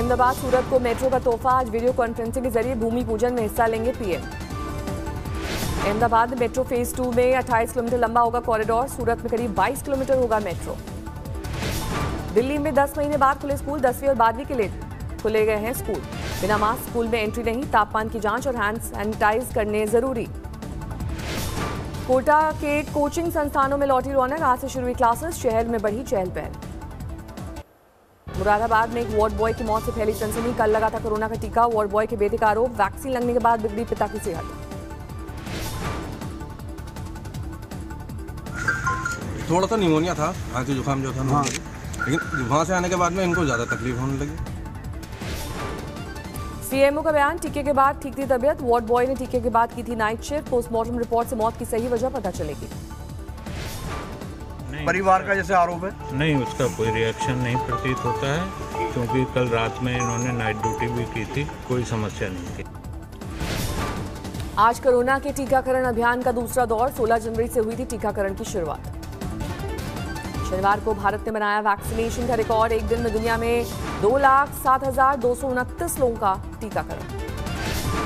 अहमदाबाद सूरत को मेट्रो का तोहफा। आज वीडियो कॉन्फ्रेंसिंग के जरिए भूमि पूजन में हिस्सा लेंगे पीएम। अहमदाबाद मेट्रो फेज 2 में 28 किलोमीटर लंबा होगा कॉरिडोर। सूरत में करीब 22 किलोमीटर होगा मेट्रो। दिल्ली में 10 महीने बाद खुले स्कूल। 10वीं और 12वीं के लिए खुले गए हैं स्कूल। बिना मास्क स्कूल में एंट्री नहीं। तापमान की जांच और हैंड सैनिटाइज करने जरूरी। कोटा के कोचिंग संस्थानों में लौटी रौनक। आज से शुरू हुई क्लासेस। शहर में बढ़ी चहल पहल। मुरादाबाद में एक वार्ड बॉय की मौत से फैली सनसनी। कल लगा था कोरोना का टीका। वार्ड बॉय के बेटे का आरोप, वैक्सीन लगने के बाद बिगड़ी पिता की सेहत। थोड़ा सा निमोनिया था, खांसी जुकाम जो था ना, लेकिन वहाँ से आने के बाद में इनको ज़्यादा तकलीफ होने लगी। सीएमओ का बयान, टीके के बाद ठीक थी तबीयत। वार्ड बॉय ने टीके के बाद की थी नाइट शिफ्ट। पोस्टमार्टम रिपोर्ट से मौत की सही वजह पता चलेगी। परिवार का जैसे आरोप है, नहीं, उसका कोई रिएक्शन नहीं प्रतीत होता है, क्योंकि कल रात में इन्होंने नाइट ड्यूटी भी की थी। कोई समस्या नहीं थी। आज कोरोना के टीकाकरण अभियान का दूसरा दौर। 16 जनवरी से हुई थी टीकाकरण की शुरुआत। शनिवार को भारत ने बनाया वैक्सीनेशन का रिकॉर्ड। एक दिन में दुनिया में 2,07,229 लोगों का टीकाकरण।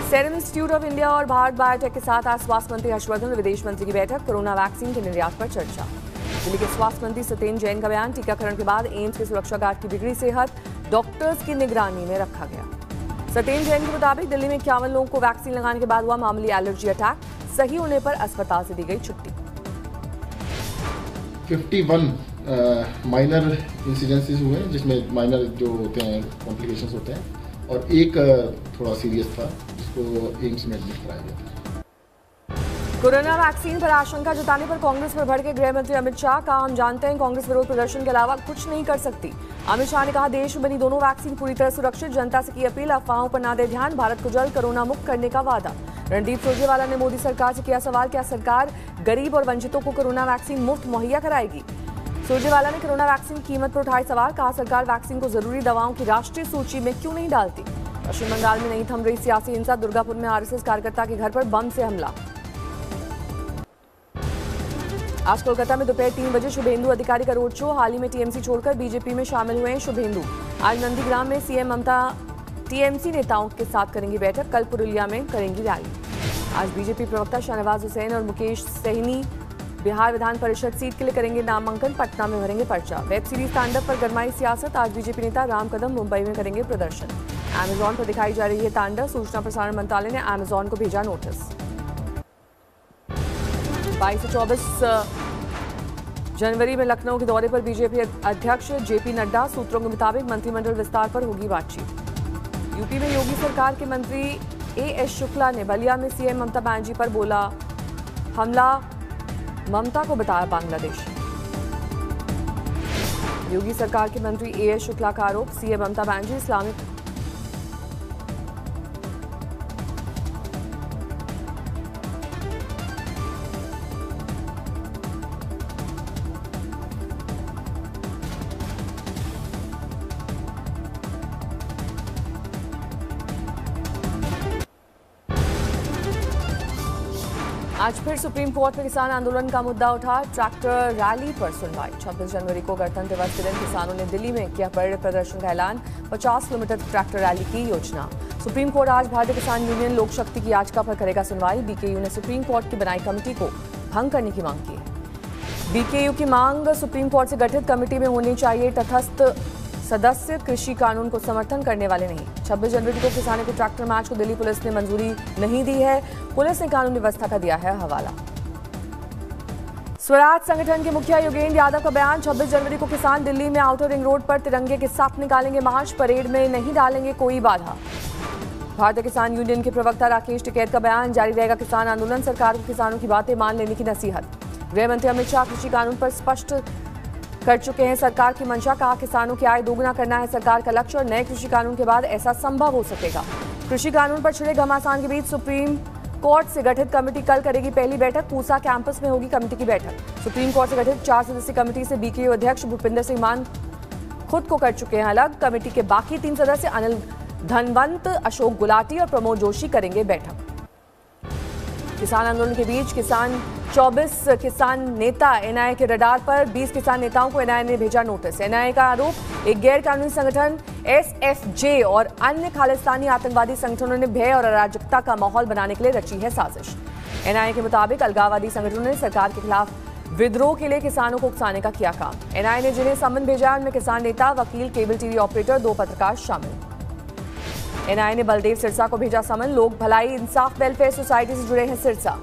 सेरम इंस्टीट्यूट ऑफ इंडिया और भारत बायोटेक के साथ आज स्वास्थ्य मंत्री हर्षवर्धन और विदेश मंत्री की बैठक। कोरोना वैक्सीन के निर्यात पर चर्चा। दिल्ली के स्वास्थ्य मंत्री सत्येंद्र जैन का बयान, टीकाकरण के बाद एम्स के सुरक्षा गार्ड की बिगड़ी सेहत डॉक्टर्स की निगरानी में रखा गया। सत्येंद्र जैन के मुताबिक दिल्ली में 51 लोगों को वैक्सीन लगाने के बाद हुआ मामूली एलर्जी अटैक। सही होने पर अस्पताल से दी गई छुट्टी। 51 माइनर इंसिडेंसेस हुए हैं, जिसमें माइनर जो होते हैं कॉम्प्लिकेशंस होते हैं, और एक थोड़ा सीरियस था जिसको एम्स में एडमिट कराया गया था। कोरोना वैक्सीन पर आशंका जताने पर कांग्रेस पर भड़के गृह मंत्री अमित शाह। कहा, हम जानते हैं कांग्रेस विरोध प्रदर्शन के अलावा कुछ नहीं कर सकती। अमित शाह ने कहा, देश में बनी दोनों वैक्सीन पूरी तरह सुरक्षित। जनता से की अपील, अफवाहों पर ना दे ध्यान। भारत को जल्द कोरोना मुक्त करने का वादा। रणदीप सुरजेवाला ने मोदी सरकार से किया सवाल, क्या सरकार गरीब और वंचितों को कोरोना वैक्सीन मुफ्त मुहैया कराएगी। सुरजेवाला ने कोरोना वैक्सीन की कीमत पर उठाए सवाल। कहा, सरकार वैक्सीन को जरूरी दवाओं की राष्ट्रीय सूची में क्यों नहीं डालती। पश्चिम बंगाल में नहीं थम रही सियासी हिंसा। दुर्गापुर में आरएसएस कार्यकर्ता के घर पर बम से हमला। आज कोलकाता में दोपहर 3 बजे शुभेंदु अधिकारी का रोड शो। हाल ही में टीएमसी छोड़कर बीजेपी में शामिल हुए हैं शुभेंदु। आज नंदीग्राम में सीएम ममता टीएमसी नेताओं के साथ करेंगी बैठक। कल पुरुलिया में करेंगी रैली। आज बीजेपी प्रवक्ता शाहनवाज हुसैन और मुकेश सहनी बिहार विधान परिषद सीट के लिए करेंगे नामांकन। पटना में भरेंगे पर्चा। वेब सीरीज तांडव पर गरमाई सियासत। आज बीजेपी नेता राम कदम मुंबई में करेंगे प्रदर्शन। अमेजॉन पर दिखाई जा रही है तांडव। सूचना प्रसारण मंत्रालय ने अमेजॉन को भेजा नोटिस। 22 से 24 जनवरी में लखनऊ के दौरे पर बीजेपी अध्यक्ष जेपी नड्डा। सूत्रों के मुताबिक मंत्रिमंडल विस्तार पर होगी बातचीत। यूपी में योगी सरकार के मंत्री एएस शुक्ला ने बलिया में सीएम ममता बनर्जी पर बोला हमला, ममता को बताया बांग्लादेश। योगी सरकार के मंत्री एएस शुक्ला का आरोप, सीएम ममता बनर्जी इस्लामिक आज फिर सुप्रीम कोर्ट में किसान आंदोलन का मुद्दा उठा। ट्रैक्टर रैली पर सुनवाई। 26 जनवरी को गणतंत्र दिवस के दिन किसानों ने दिल्ली में किया बड़े प्रदर्शन का ऐलान। 50 किलोमीटर ट्रैक्टर रैली की योजना। सुप्रीम कोर्ट आज भारतीय किसान यूनियन लोक शक्ति की याचिका पर करेगा सुनवाई। बीकेयू ने सुप्रीम कोर्ट की बनाई कमेटी को भंग करने की मांग की है। बीकेयू की मांग, सुप्रीम कोर्ट से गठित कमेटी में होनी चाहिए तटस्थ सदस्य, कृषि कानून को समर्थन करने वाले नहीं। 26 जनवरी को किसानों के ट्रैक्टर मार्च को दिल्ली पुलिस ने मंजूरी नहीं दी है। पुलिस ने कानून व्यवस्था का दिया है हवाला। स्वराज संगठन के मुखिया योगेंद्र यादव का बयान, 26 जनवरी को किसान दिल्ली में आउटर रिंग रोड पर तिरंगे के साथ निकालेंगे मार्च। परेड में नहीं डालेंगे कोई बाधा। भारतीय किसान यूनियन के प्रवक्ता राकेश टिकैत का बयान, जारी रहेगा किसान आंदोलन। सरकार को किसानों की बातें मान लेने की नसीहत। गृह मंत्री अमित शाह कृषि कानून पर स्पष्ट कर चुके हैं सरकार की मंशा। कहा, किसानों की आय दोगुना करना है सरकार का लक्ष्य और नए कृषि कानून के बाद ऐसा संभव हो सकेगा। कृषि कानून पर छिड़े घमासान के बीच सुप्रीम कोर्ट से गठित कमेटी कल करेगी पहली बैठक। पूसा कैंपस में होगी कमेटी की बैठक। सुप्रीम कोर्ट से गठित 4 सदस्यीय कमेटी से बीकेयू अध्यक्ष भूपिंदर सिंह मान खुद को कर चुके हैं अलग। कमेटी के बाकी 3 सदस्य अनिल धनवंत, अशोक गुलाटी और प्रमोद जोशी करेंगे बैठक। किसान आंदोलन के बीच 24 किसान नेता एनआईए के रडार पर। 20 किसान नेताओं को एनआईए ने भेजा नोटिस। एनआईए का आरोप, एक गैर कानूनी संगठन SFJ और अन्य खालिस्तानी आतंकवादी संगठनों ने भय और अराजकता का माहौल बनाने के लिए रची है साजिश। NIA के मुताबिक अलगाववादी संगठनों ने सरकार के खिलाफ विद्रोह के लिए किसानों को उकसाने का किया काम। NIA ने जिन्हें समन भेजा उनमें किसान नेता, वकील, केबल टीवी ऑपरेटर, 2 पत्रकार शामिल। NIA ने बलदेव सिरसा को भेजा समन। लोक भलाई इंसाफ वेलफेयर सोसाइटी से जुड़े हैं सिरसा।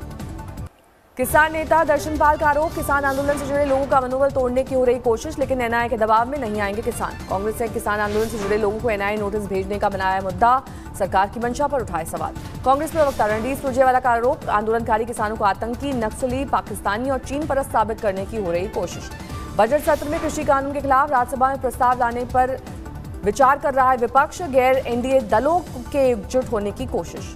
किसान नेता दर्शनपाल का आरोप, किसान आंदोलन से जुड़े लोगों का मनोबल तोड़ने की हो रही कोशिश, लेकिन NIA के दबाव में नहीं आएंगे किसान। कांग्रेस ने किसान आंदोलन से जुड़े लोगों को NIA नोटिस भेजने का बनाया मुद्दा, सरकार की मंशा पर उठाए सवाल। कांग्रेस प्रवक्ता रणदीप सुरजेवाला का आरोप, आंदोलनकारी किसानों को आतंकी, नक्सली, पाकिस्तानी और चीन परस्त साबित करने की हो रही कोशिश। बजट सत्र में कृषि कानून के खिलाफ राज्यसभा में प्रस्ताव लाने पर विचार कर रहा है विपक्ष, गैर NDA दलों के एकजुट होने की कोशिश।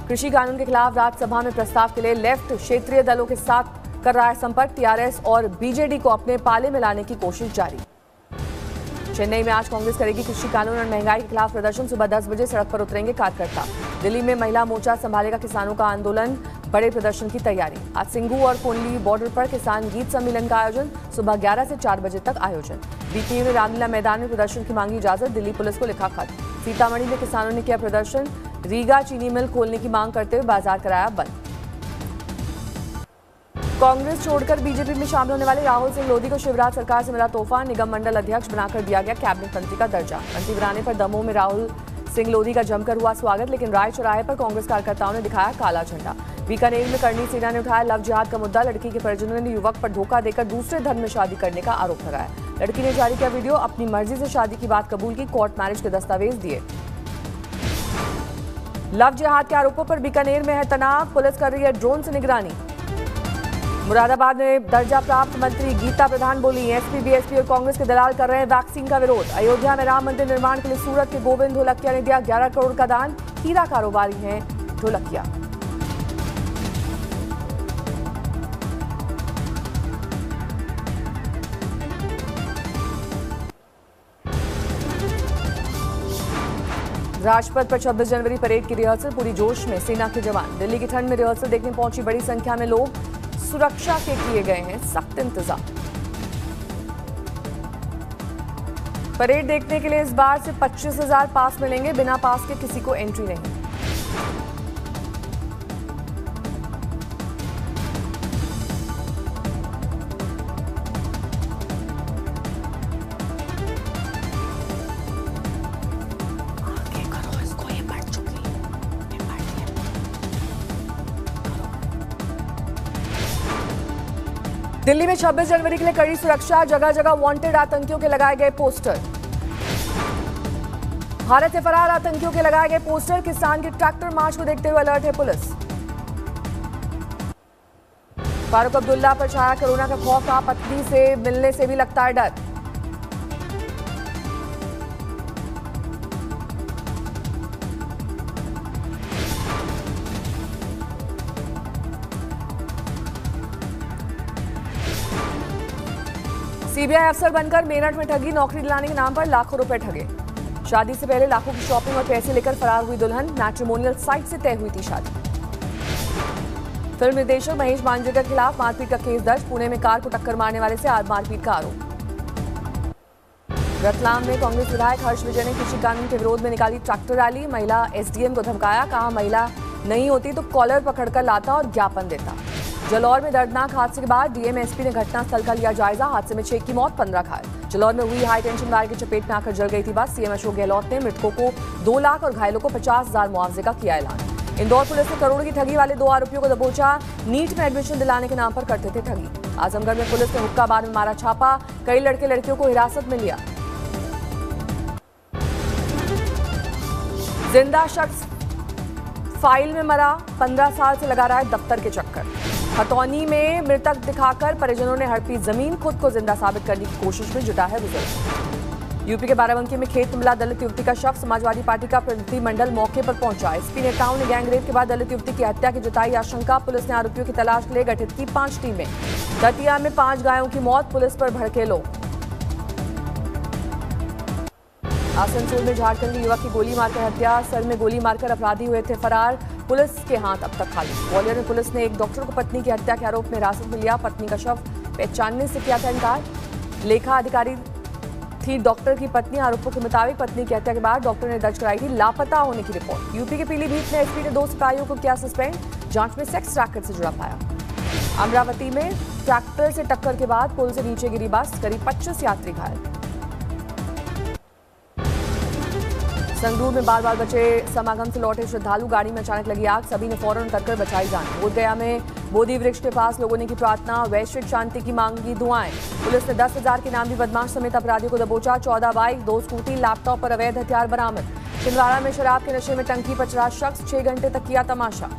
कृषि कानून के खिलाफ राज्यसभा में प्रस्ताव के लिए लेफ्ट क्षेत्रीय दलों के साथ कर रहा है संपर्क। TRS और BJD को अपने पाले में लाने की कोशिश जारी। चेन्नई में आज कांग्रेस करेगी कृषि कानून और महंगाई के खिलाफ प्रदर्शन। सुबह 10 बजे सड़क पर उतरेंगे कार्यकर्ता। दिल्ली में महिला मोर्चा संभालेगा किसानों का आंदोलन, बड़े प्रदर्शन की तैयारी। आज सिंघू और कोनली बॉर्डर पर किसान गीत सम्मेलन का आयोजन, सुबह 11 से 4 बजे तक आयोजन। BPU ने रामलीला मैदान में प्रदर्शन की मांगी इजाजत, दिल्ली पुलिस को लिखा खत। सीतामढ़ी में किसानों ने किया प्रदर्शन, रीगा चीनी मिल खोलने की मांग करते हुए बाजार कराया बंद। कांग्रेस छोड़कर बीजेपी में शामिल होने वाले राहुल सिंह लोधी को शिवराज सरकार से मिला तोहफा, निगम मंडल अध्यक्ष बनाकर दिया गया कैबिनेट मंत्री का दर्जा। मंत्री बनाने पर दमोह में राहुल सिंह लोधी का जमकर हुआ स्वागत, लेकिन राय चौराहे पर कांग्रेस कार्यकर्ताओं ने दिखाया काला झंडा। बीकानेर में करनी सेना ने उठाया लव जिहाद का मुद्दा, लड़की के परिजनों ने युवक पर धोखा देकर दूसरे धर्म में शादी करने का आरोप लगाया। लड़की ने जारी किया वीडियो, अपनी मर्जी से शादी की बात कबूल की, कोर्ट मैरिज के दस्तावेज दिए। लव जिहाद के आरोपों पर बीकानेर में है तनाव, पुलिस कर रही है ड्रोन से निगरानी। मुरादाबाद में दर्जा प्राप्त मंत्री गीता प्रधान बोली, SP, BSP और कांग्रेस के दलाल कर रहे हैं वैक्सीन का विरोध। अयोध्या में राम मंदिर निर्माण के लिए सूरत के गोविंद ढोलकिया ने दिया 11 करोड़ का दान, हीरा कारोबारी हैं ढोलकिया। राजपथ पर 26 जनवरी परेड की रिहर्सल, पूरी जोश में सेना के जवान। दिल्ली की ठंड में रिहर्सल देखने पहुंची बड़ी संख्या में लोग, सुरक्षा के किए गए हैं सख्त इंतजाम। परेड देखने के लिए इस बार से 25,000 पास मिलेंगे, बिना पास के किसी को एंट्री नहीं। दिल्ली में 26 जनवरी के लिए कड़ी सुरक्षा, जगह जगह वांटेड आतंकियों के लगाए गए पोस्टर। भारत से फरार आतंकियों के लगाए गए पोस्टर, किसान के ट्रैक्टर मार्च को देखते हुए अलर्ट है पुलिस। फारूक अब्दुल्ला पर छाया कोरोना का खौफ, कहा पत्नी से मिलने से भी लगता है डर। CBI अफसर बनकर मेरठ में ठगी, नौकरी दिलाने के नाम पर लाखों रुपए ठगे। शादी से पहले लाखों की शॉपिंग और पैसे लेकर फरार हुई दुल्हन, मैट्रिमोनियल साइट से तय हुई थी शादी। फिल्म निर्देशक महेश मांजरेकर के खिलाफ मारपीट का केस दर्ज, पुणे में कार को टक्कर मारने वाले से मारपीट का आरोप। रतलाम में कांग्रेस विधायक हर्ष विजय ने कृषि कानून के विरोध में निकाली ट्रैक्टर रैली, महिला SDM को धमकाया, कहा महिला नहीं होती तो कॉलर पकड़कर लाता और ज्ञापन देता। जलौर में दर्दनाक हादसे के बाद DM SP ने घटनास्थल का लिया जायजा, हादसे में 6 की मौत, 15 घायल। जलौर में हुई हाई टेंशन वायर की चपेट में आकर जल गई थी बस। CM अशोक गहलोत ने मृतकों को 2 लाख और घायलों को 50,000 मुआवजे का किया ऐलान। इंदौर पुलिस ने करोड़ों की ठगी वाले 2 आरोपियों को दबोचा, नीट में एडमिशन दिलाने के नाम पर करते थे ठगी। आजमगढ़ में पुलिस ने हुक्का बार में मारा छापा, कई लड़के लड़कियों को हिरासत में लिया। जिंदा शख्स फाइल में मरा, 15 साल से लगा रहा है दफ्तर के चक्कर। खतौनी में मृतक दिखाकर परिजनों ने हड़पी जमीन, खुद को जिंदा साबित करने की कोशिश में जुटा है बुजुर्ग। यूपी के बाराबंकी में खेत में मिला दलित युवती का शव, समाजवादी पार्टी का प्रतिनिधिमंडल मौके पर पहुंचा। SP नेताओं ने गैंगरेप के बाद दलित युवती की हत्या की जताई आशंका, पुलिस ने आरोपियों की तलाश के लिए गठित की 5 टीमें। दतिया में 5 गायों की मौत, पुलिस पर भड़के लोग। आसनसोल में झारखंडी युवक की गोली मारकर हत्या, सर में गोली मारकर अपराधी हुए थे फरार, पुलिस के हाथ अब तक खाली। ग्वालियर में पुलिस ने एक डॉक्टर को पत्नी की हत्या के आरोप में हिरासत में लिया, पत्नी का शव पहचानने से किया था इनकार। लेखा अधिकारी थी डॉक्टर की पत्नी। आरोपों के मुताबिक पत्नी की हत्या के बाद डॉक्टर ने दर्ज कराई थी लापता होने की रिपोर्ट। यूपी के पीलीभीत में एसपी ने 2 सिपाहियों को किया सस्पेंड। जांच में सेक्स रैकेट से जुड़ा पाया। अमरावती में ट्रैक्टर से टक्कर के बाद पुल से नीचे गिरी बस, करीब 25 यात्री घायल। संगरूर में बार बार बचे समागम से लौटे श्रद्धालु, गाड़ी में अचानक लगी आग, सभी ने फौरन उतरकर बचाई जान। बोधगया में बोधि वृक्ष के पास लोगों ने की प्रार्थना, वैश्विक शांति की मांगी दुआएं। पुलिस ने 10,000 के नामी बदमाश समेत अपराधियों को दबोचा। 14 बाइक, 2 स्कूटी, लैपटॉप और अवैध हथियार बरामद। छिंदवाड़ा में शराब के नशे में टंकी पर चढ़ा शख्स, 6 घंटे तक किया तमाशा।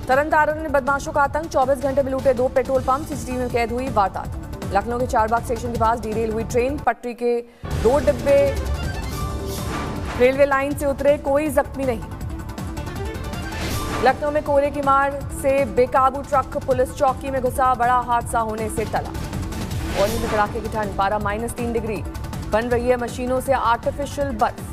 तरनतारण में बदमाशों का आतंक, 24 घंटे में लूटे 2 पेट्रोल पंप, सीसीटीवी में कैद हुई वारदात। लखनऊ के चारबाग स्टेशन के पास डीरेल हुई ट्रेन, पटरी के 2 डिब्बे रेलवे लाइन से उतरे, कोई जख्मी नहीं। लखनऊ में कोहरे की मार से बेकाबू ट्रक पुलिस चौकी में घुसा, बड़ा हादसा होने से टला। औली में कड़ाके की ठंड, पारा -3 डिग्री, बन रही है मशीनों से आर्टिफिशियल बर्फ।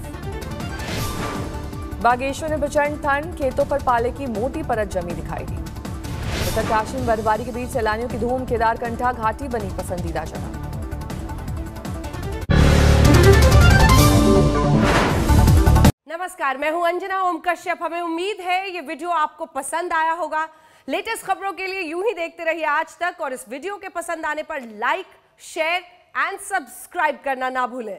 बागेश्वर में प्रचंड ठंड, खेतों पर पाले की मोटी परत जमी दिखाई दी। उत्तरकाशी में बर्फबारी के बीच सैलानियों की धूम, केदारकंठा घाटी बनी पसंदीदा जगह। नमस्कार, मैं हूं अंजना ओम कश्यप। हमें उम्मीद है ये वीडियो आपको पसंद आया होगा। लेटेस्ट खबरों के लिए यूं ही देखते रहिए आज तक, और इस वीडियो के पसंद आने पर लाइक, शेयर एंड सब्सक्राइब करना ना भूलें।